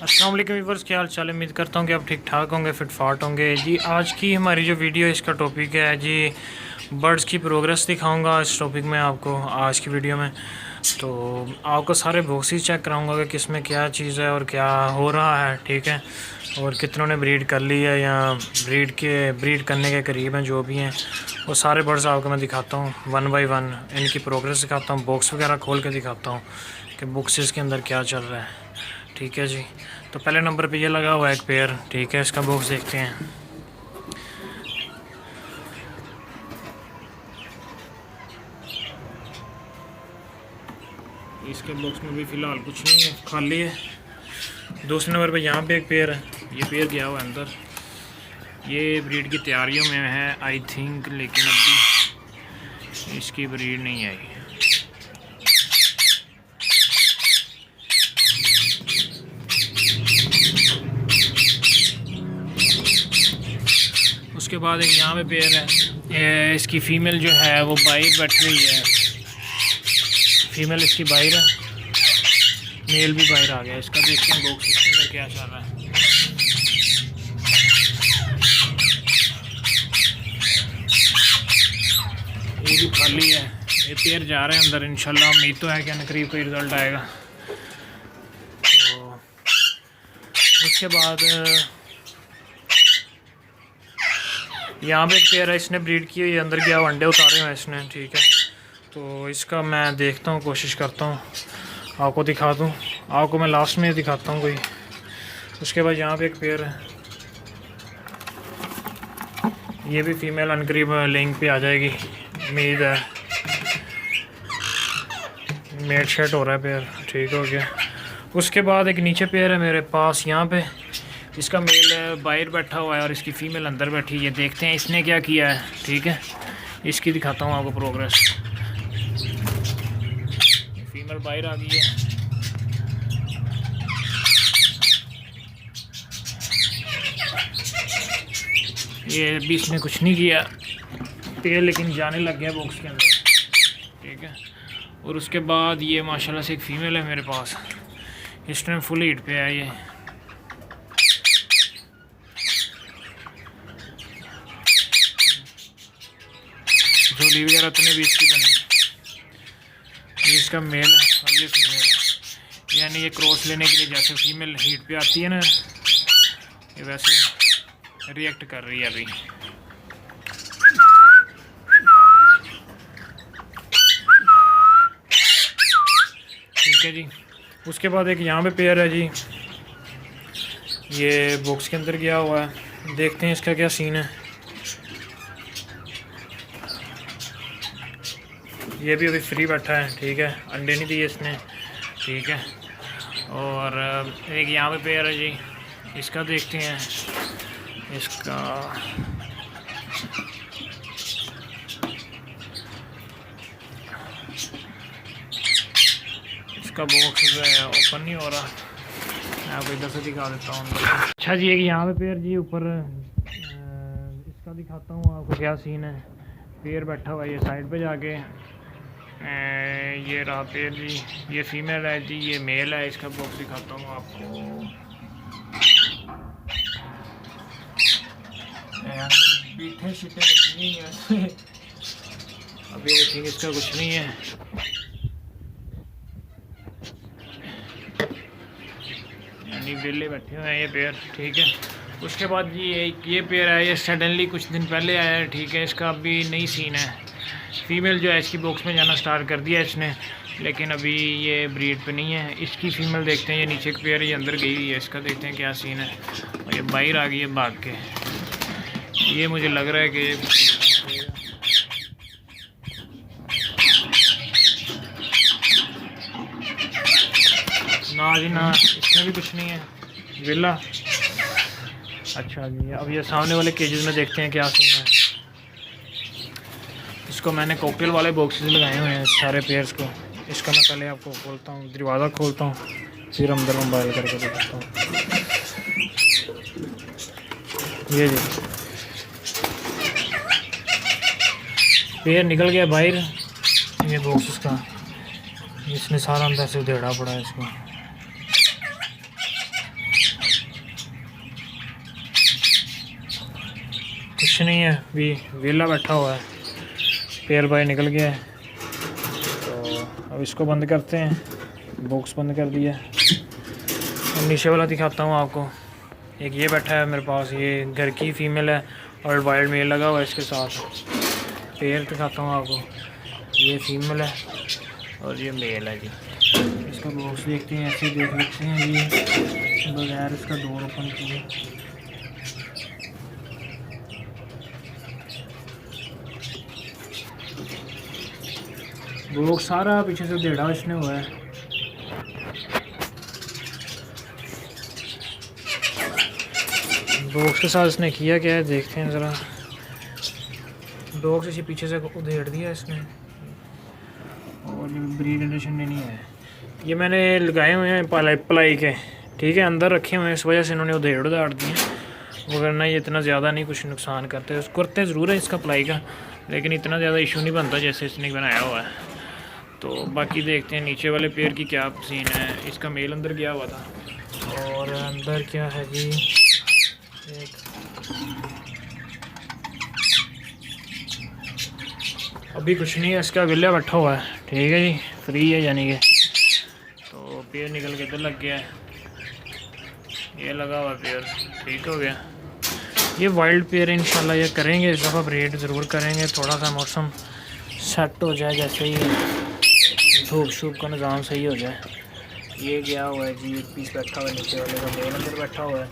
अस्सलाम वालेकुम व्यूअर्स, क्या हाल चाल है। उम्मीद करता हूँ कि आप ठीक ठाक होंगे, फिट फाट होंगे जी। आज की हमारी जो वीडियो है इसका टॉपिक है जी बर्ड्स की प्रोग्रेस दिखाऊंगा इस टॉपिक में आपको आज की वीडियो में। तो आपको सारे बॉक्सेस चेक कराऊंगा कि किस में क्या चीज़ है और क्या हो रहा है, ठीक है। और कितनों ने ब्रीड कर ली है या ब्रीड करने के करीब हैं, जो भी हैं वो सारे बर्ड्स आपको मैं दिखाता हूँ वन बाय वन। इनकी प्रोग्रेस दिखाता हूँ, बॉक्स वगैरह खोल के दिखाता हूँ कि बॉक्सेस के अंदर क्या चल रहा है, ठीक है जी। तो पहले नंबर पे ये लगा हुआ है एक पेयर, ठीक है। इसका बॉक्स देखते हैं। इसके बॉक्स में भी फ़िलहाल कुछ नहीं है, खाली है। दूसरे नंबर पे यहाँ पे एक पेयर है, ये पेयर गया हुआ है अंदर। ये ब्रीड की तैयारियों में है आई थिंक, लेकिन अभी इसकी ब्रीड नहीं आई। उसके बाद एक यहाँ पे पेयर है, इसकी फ़ीमेल जो है वो बाहर बैठी हुई है। फीमेल इसकी बाहर है, मेल भी बाहर आ गया। इसका देखते हैं बॉक्स इसके अंदर क्या चल रहा है। ये भी खाली है, ये पेयर जा रहे हैं अंदर। इंशाल्लाह उम्मीद तो है कि करीब कोई रिज़ल्ट आएगा। तो उसके बाद यहाँ पे एक पेयर है, इसने ब्रीड की हुई है, अंदर गया अंडे उतारे हुए हैं इसने, ठीक है। तो इसका मैं देखता हूँ, कोशिश करता हूँ आपको दिखा दूँ। आपको मैं लास्ट में दिखाता हूँ कोई। उसके बाद यहाँ पे एक पेयर है, ये भी फीमेल अनकरीब लिंक पे आ जाएगी, उम्मीद है। मेट शेट हो रहा है पेयर, ठीक हो गया। उसके बाद एक नीचे पेयर है मेरे पास यहाँ पे, इसका मेल बाहर बैठा हुआ है और इसकी फ़ीमेल अंदर बैठी है। ये देखते हैं इसने क्या किया है, ठीक है। इसकी दिखाता हूँ आपको प्रोग्रेस। फीमेल बाहर आ गई है, ये अभी इसने कुछ नहीं किया पेयर, लेकिन जाने लग गया बॉक्स के अंदर, ठीक है। और उसके बाद ये माशाल्लाह से एक फ़ीमेल है मेरे पास, इस टाइम फुल हीट पे है। ये झोली वगैरह तो नहीं भी इसकी बनी। ये इसका मेल है और ये फीमेल है, यानी ये क्रॉस लेने के लिए जैसे फीमेल हीट पे आती है ना, ये वैसे रिएक्ट कर रही है अभी। ठीक है जी। उसके बाद एक यहाँ पे पेयर है जी, ये बॉक्स के अंदर गया हुआ है, देखते हैं इसका क्या सीन है। ये भी अभी फ्री बैठा है, ठीक है, अंडे नहीं दिए इसने, ठीक है। और एक यहाँ पे पेयर है जी, इसका देखते हैं। इसका बॉक्स ओपन नहीं हो रहा, मैं आपको इधर से दिखा देता हूँ। अच्छा जी, एक यहाँ पे पेयर जी ऊपर, इसका दिखाता हूँ आपको क्या सीन है। पेयर बैठा हुआ है ये साइड पे जाके, ये रहा पेयर जी, ये फीमेल है जी, ये मेल है। इसका बॉक्स दिखाता हूँ आपको। पीठे शीठे कुछ नहीं है अभी, आई थिंक इसका कुछ नहीं है। यानी वेले बैठे हुए हैं ये पेयर, ठीक है। उसके बाद ये पेयर है, ये सडनली कुछ दिन पहले आया है, ठीक है। इसका अभी नई सीन है, फीमेल जो है इसकी बॉक्स में जाना स्टार्ट कर दिया इसने, लेकिन अभी ये ब्रीड पे नहीं है। इसकी फ़ीमेल देखते हैं, ये नीचे एक पेयर ये अंदर गई हुई है, इसका देखते हैं क्या सीन है। और ये बाहर आ गई है भाग के, ये मुझे लग रहा है कि ना जी ना, इसमें भी कुछ नहीं है, विला। अच्छा जी, अब ये सामने वाले केजेस में देखते हैं क्या सीन है। इसको मैंने कॉकटेल वाले बॉक्सेस लगाए हुए हैं सारे पेयर्स को। इसका मैं पहले आपको खोलता हूँ, दरवाज़ा खोलता हूँ, फिर अंदर मोबाइल करके दिखाता हूँ। ये जी पेयर निकल गया बाहर, ये बॉक्सेस का, इसने सारा अंदर से उधेड़ा पड़ा है इसको। कुछ नहीं है, अभी वेला बैठा हुआ है, पेयर बाय निकल गया है। तो अब इसको बंद करते हैं, बॉक्स बंद कर दिया। अब नीचे वाला दिखाता हूँ आपको। एक ये बैठा है मेरे पास, ये घर की फ़ीमेल है और वाइल्ड मेल लगा हुआ है इसके साथ। पेयर दिखाता हूँ आपको, ये फीमेल है और ये मेल है जी। इसका बॉक्स देखते हैं, ऐसे देख लेते हैं जी बगैर इसका डोर ओपन किए। बॉक्स सारा पीछे से देड़ा इसने हुआ है। बॉक्स के साथ इसने किया क्या है देखते हैं ज़रा। बॉक्स इसी पीछे से उधेड़ दिया इसने और ब्रीड एडिशन नहीं है। ये मैंने लगाए हुए हैं प्लाई के, ठीक है, अंदर रखे हुए हैं, इस वजह से इन्होंने उधेड़ दिए, वरना ये इतना ज़्यादा नहीं कुछ नुकसान करते। करते ज़रूर है इसका प्लाई का, लेकिन इतना ज़्यादा इशू नहीं बनता जैसे इसने बनाया हुआ है। तो बाकी देखते हैं नीचे वाले पेड़ की क्या सीन है। इसका मेल अंदर गया हुआ था और अंदर क्या है जी, एक अभी कुछ नहीं है, इसका विला बैठा हुआ है, ठीक है जी, फ्री है यानी कि। तो पेड़ निकल के इधर लग गया है, ये लगा हुआ पेड़ ठीक हो गया। ये वाइल्ड पेड़ इंशाल्लाह ये करेंगे इस दफ़ा, ब्रीड ज़रूर करेंगे, थोड़ा सा मौसम सेट हो जाए, जैसे ही धूप शूप का निज़ाम सही हो जाए। ये गया हुआ है जी, एक पीस बैठा हुआ है नीचे वाले का, मेल अंदर बैठा हुआ है।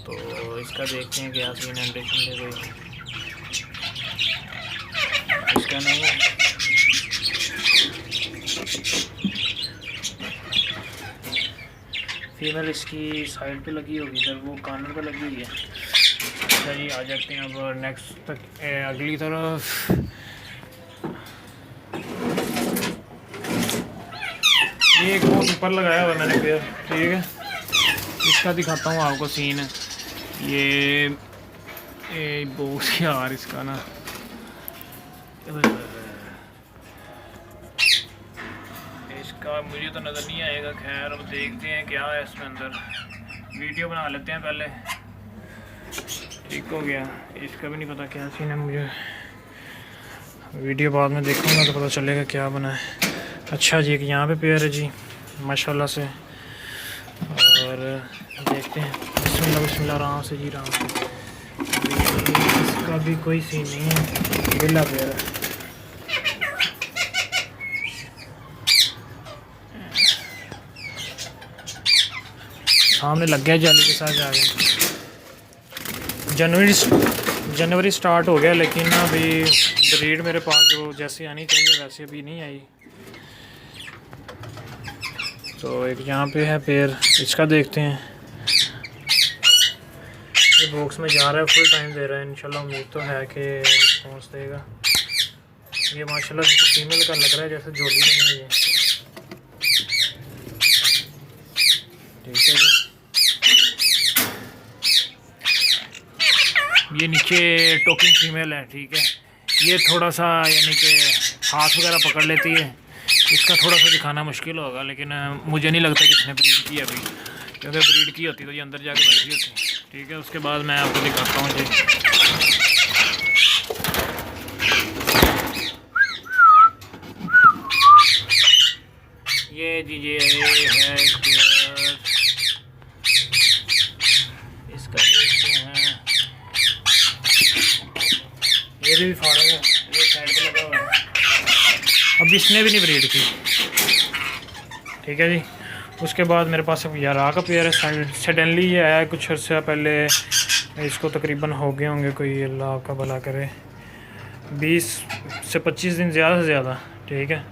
तो इसका देखते हैं क्या सीन है। कोई इसका नाम है, फीमेल इसकी साइड पे लगी होगी, इधर वो कॉर्नर पे लगी हुई है। अच्छा जी, आ जाते हैं अब नेक्स्ट तक, अगली तरफ। ये एक बहुत ऊपर लगाया हुआ मैंने पेड़, ठीक है, इसका दिखाता हूँ आपको सीन। ये बहुत यार इसका ना, इसका मुझे तो नज़र नहीं आएगा। खैर अब देखते हैं क्या है इसमें अंदर, वीडियो बना लेते हैं पहले, ठीक हो गया। इसका भी नहीं पता क्या सीन है, मुझे वीडियो बाद में देखूंगा तो पता चलेगा क्या बना है। अच्छा जी, एक यहाँ पे पेयर है जी माशाल्लाह से, और देखते हैं, बिस्मिल्लाह बिस्मिल्लाह, आराम से जी, आराम से। इसका भी कोई सीन नहीं है, बिल्ला पेयर है। सामने लग गया जाली के साथ जाके। जनवरी स्टार्ट हो गया, लेकिन अभी ब्रीड मेरे पास जो जैसे आनी चाहिए वैसे अभी नहीं आई। तो एक यहाँ पे है पेयर, इसका देखते हैं। ये बॉक्स में जा रहा है, फुल टाइम दे रहा है, इंशाल्लाह उम्मीद तो है कि रिस्पॉन्स देगा। ये माशाल्लाह फीमेल का लग रहा है जैसे जोड़ी बनी हुई है, ठीक है जी। ये नीचे टोकिंग फीमेल है, ठीक है। ये थोड़ा सा यानी कि हाथ वगैरह पकड़ लेती है, इसका थोड़ा सा दिखाना मुश्किल होगा, लेकिन मुझे नहीं लगता कि इसने ब्रीड की अभी, क्योंकि ब्रीड की होती तो ये अंदर जाके बैठी होती, ठीक है। उसके बाद मैं आपको दिखाता हूँ जी। ये जी ये है इसका, देखते हैं। ये भी फाड़ा है, ये साइड पे लगा हुआ है, अब इसने भी नहीं ब्रीड की, ठीक है जी। उसके बाद मेरे पास यारा का पेयर है, सडनली ये आया है कुछ अर्सा पहले, इसको तकरीबन हो गए होंगे कोई, अल्लाह आपका भला करे, 20 से 25 दिन ज़्यादा से ज़्यादा, ठीक है।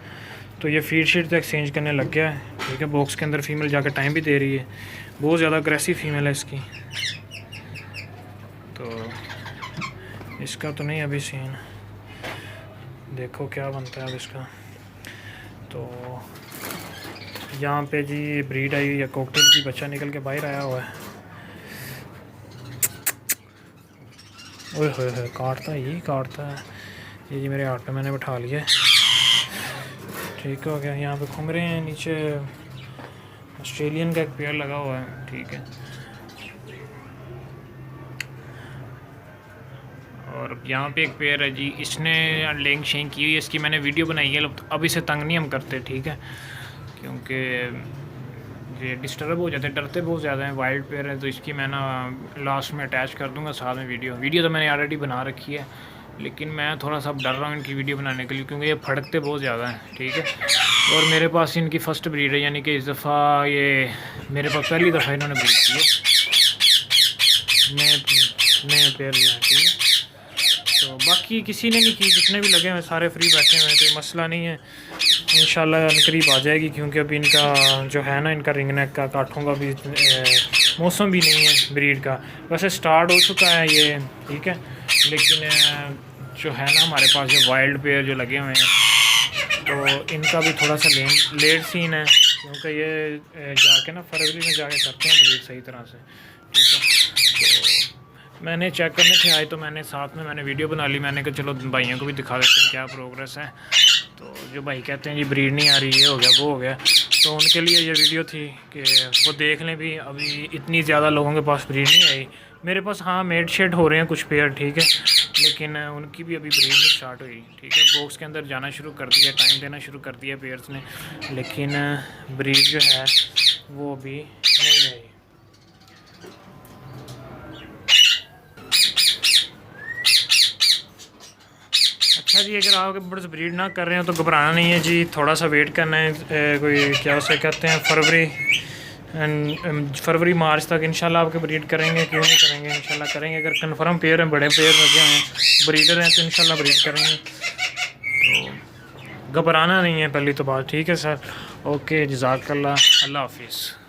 तो ये फीड शीट तो एक्सचेंज करने लग गया है, ठीक है। बॉक्स के अंदर फीमेल जाकर टाइम भी दे रही है, बहुत ज़्यादा अग्रेसिव फीमेल है इसकी। तो इसका तो नहीं अभी सीन, देखो क्या बनता है अब इसका। तो यहाँ पे जी ब्रीड आई हुई है, कॉकटेल की बच्चा निकल के बाहर आया हुआ है। ओए होए काटता है, यही काटता है ये जी। मेरे हाथ पे मैंने बैठा लिया, ठीक हो गया। यहाँ पे घूम रहे हैं, नीचे ऑस्ट्रेलियन का एक पेयर लगा हुआ है, ठीक है। और यहाँ पे एक पेयर है जी, इसने लेंग शेंग की हुई है, इसकी मैंने वीडियो बनाई है। अब इसे तंग नहीं हम करते, ठीक है, क्योंकि ये डिस्टर्ब हो जाते हैं, डरते बहुत ज़्यादा हैं, वाइल्ड पेयर है। तो इसकी मैं ना लास्ट में अटैच कर दूंगा साथ में वीडियो तो मैंने ऑलरेडी बना रखी है, लेकिन मैं थोड़ा सा डर रहा हूँ इनकी वीडियो बनाने के लिए, क्योंकि ये फड़कते बहुत ज़्यादा हैं, ठीक है। और मेरे पास इनकी फ़र्स्ट ब्रीड है, यानी कि इस दफ़ा ये मेरे पास पहली दफ़ा इन्होंने ब्रीड की है, नए पेयर जो हैं, ठीक है। तो बाकी किसी ने नहीं की, जितने भी लगे हुए सारे फ्री बैठे हुए हैं, कोई मसला नहीं है। इंशाल्लाह करीब आ जाएगी, क्योंकि अभी इनका जो है ना, इनका रिंग नेक का काठों का भी मौसम भी नहीं है ब्रीड का। वैसे स्टार्ट हो चुका है ये, ठीक है, लेकिन जो है ना हमारे पास जो वाइल्ड पेयर जो लगे हुए हैं, तो इनका भी थोड़ा सा लेट सीन है, क्योंकि ये जाके ना फरवरी में जाके करते हैं ब्रीड सही तरह से, ठीक है। तो मैंने चेक करने थे आए, तो मैंने साथ में मैंने वीडियो बना ली। मैंने कहा चलो भाइयों को भी दिखा देते हैं क्या प्रोग्रेस है। तो जो भाई कहते हैं जी ब्रीड नहीं आ रही, ये हो गया वो हो गया, तो उनके लिए ये वीडियो थी कि वो देख लें भी। अभी इतनी ज़्यादा लोगों के पास ब्रीड नहीं आई मेरे पास। हाँ, मेड शेड हो रहे हैं कुछ पेयर, ठीक है, लेकिन उनकी भी अभी ब्रीड नहीं स्टार्ट हुई, ठीक है। बॉक्स के अंदर जाना शुरू कर दिया, टाइम देना शुरू कर दिया पेयर्स ने, लेकिन ब्रीड जो है वो अभी नहीं आई। अच्छा जी, अगर आप बर्ड्स ब्रीड ना कर रहे हो तो घबराना नहीं है जी, थोड़ा सा वेट करना है। कोई क्या उसे कहते हैं, फरवरी मार्च तक इंशाल्लाह आपके ब्रीड करेंगे, क्यों नहीं करेंगे, इंशाल्लाह करेंगे। अगर कंफर्म पेयर हैं, बड़े पेयर लगे हुए हैं, ब्रीडर हैं, तो इंशाल्लाह ब्रीड करेंगे। तो घबराना नहीं है पहली तो बात, ठीक है सर। ओके, जज़ाकल्लाह, अल्लाह हाफिज़।